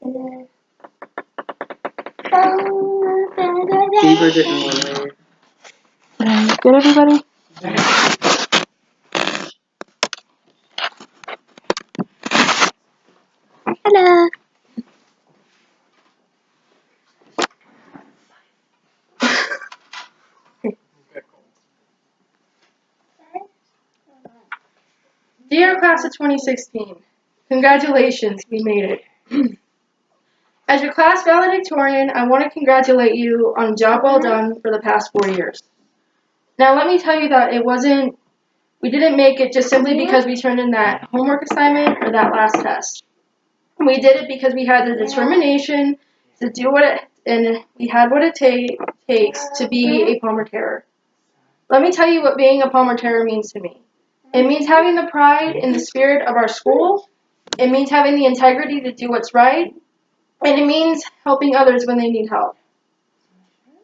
Beaver didn't wave. Good, everybody? Hello. Dear class of 2016, congratulations, we made it. As your class valedictorian, I want to congratulate you on a job well done for the past 4 years. Now let me tell you that we didn't make it just simply because we turned in that homework assignment or that last test. We did it because we had the determination to do and we had what it takes to be a Palmer Terror. Let me tell you what being a Palmer Terror means to me. It means having the pride in the spirit of our school. It means having the integrity to do what's right. And it means helping others when they need help.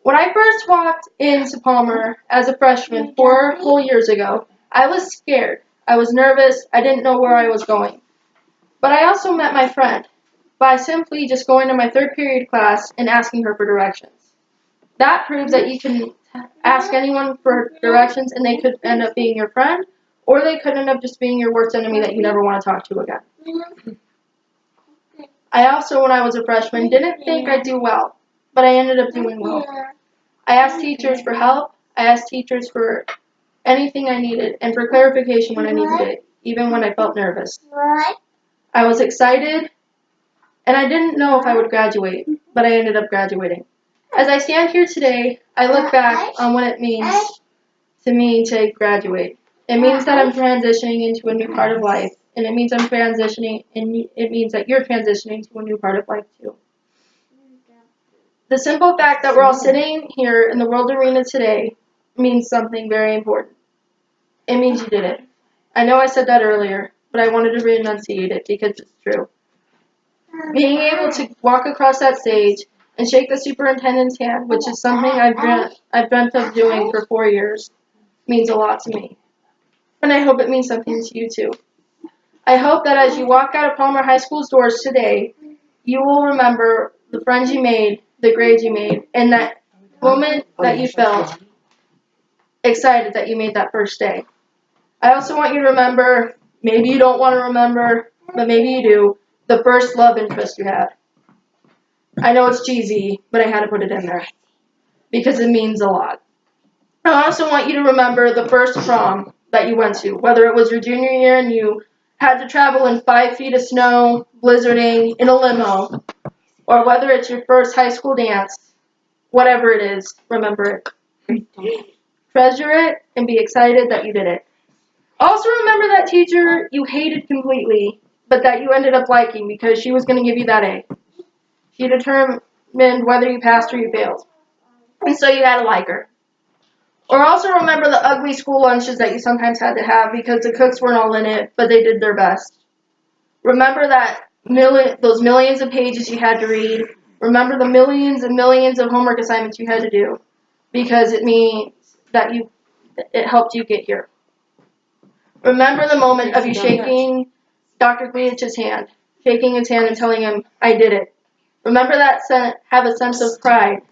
When I first walked into Palmer as a freshman 4 whole years ago, I was scared. I was nervous. I didn't know where I was going. But I also met my friend by simply just going to my third period class and asking her for directions. That proves that you can ask anyone for directions and they could end up being your friend, or they could end up just being your worst enemy that you never want to talk to again. I also, when I was a freshman, didn't think I'd do well, but I ended up doing well. I asked teachers for help. I asked teachers for anything I needed and for clarification when I needed it, even when I felt nervous. I was excited, and I didn't know if I would graduate, but I ended up graduating. As I stand here today, I look back on what it means to me to graduate. It means that I'm transitioning into a new part of life, and it means I'm transitioning, and it means that you're transitioning to a new part of life too. The simple fact that we're all sitting here in the world arena today means something very important. It means you did it. I know I said that earlier, but I wanted to re-enunciate it because it's true. Being able to walk across that stage and shake the superintendent's hand, which is something I've dreamt of doing for 4 years, means a lot to me. And I hope it means something to you too. I hope that as you walk out of Palmer High School's doors today, you will remember the friends you made, the grades you made, and that moment that you felt excited that you made that first day. I also want you to remember, maybe you don't want to remember, but maybe you do, the first love interest you had. I know it's cheesy, but I had to put it in there because it means a lot. I also want you to remember the first prom that you went to, whether it was your junior year and you had to travel in 5 feet of snow, blizzarding, in a limo, or whether it's your first high school dance, whatever it is, remember it. Treasure it and be excited that you did it. Also remember that teacher you hated completely, but that you ended up liking because she was going to give you that A. She determined whether you passed or you failed. And so you had to like her. Or also remember the ugly school lunches that you sometimes had to have because the cooks weren't all in it, but they did their best. Remember that those millions of pages you had to read. Remember the millions and millions of homework assignments you had to do because it means that it helped you get here. Remember the moment of you shaking Dr. Greenwich's hand, shaking his hand and telling him, I did it. Remember that have a sense of pride.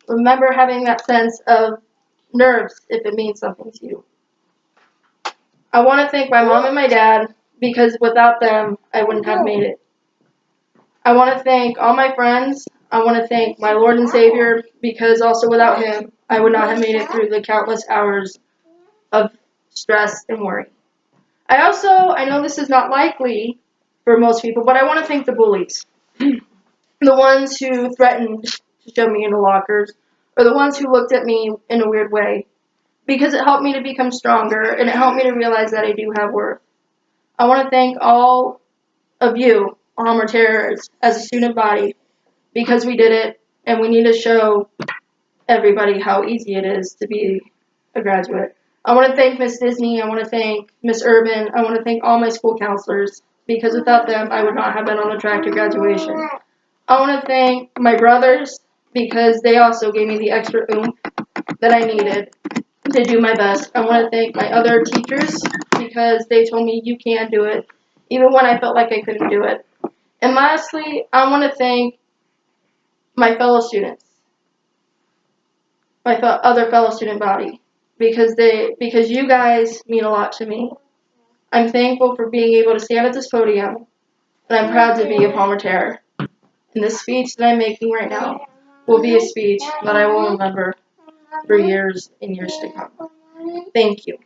Remember having that sense of nerves if it means something to you. I want to thank my mom and my dad because without them, I wouldn't have made it. I want to thank all my friends. I want to thank my Lord and Savior because also without him, I would not have made it through the countless hours of stress and worry. I know this is not likely for most people, but I want to thank the bullies. The ones who threatened to shove me into lockers, or the ones who looked at me in a weird way, because it helped me to become stronger, and it helped me to realize that I do have worth. I want to thank all of you, Palmer Terrors, as a student body, because we did it, and we need to show everybody how easy it is to be a graduate. I want to thank Miss Disney, I want to thank Miss Urban, I want to thank all my school counselors, because without them, I would not have been on the track to graduation. I want to thank my brothers, because they also gave me the extra oomph that I needed to do my best. I want to thank my other teachers, because they told me you can do it, even when I felt like I couldn't do it. And lastly, I want to thank my fellow students, my other fellow student body, because you guys mean a lot to me. I'm thankful for being able to stand at this podium, and I'm proud to be a Palmer Terror. And the speech that I'm making right now will be a speech that I will remember for years and years to come. Thank you.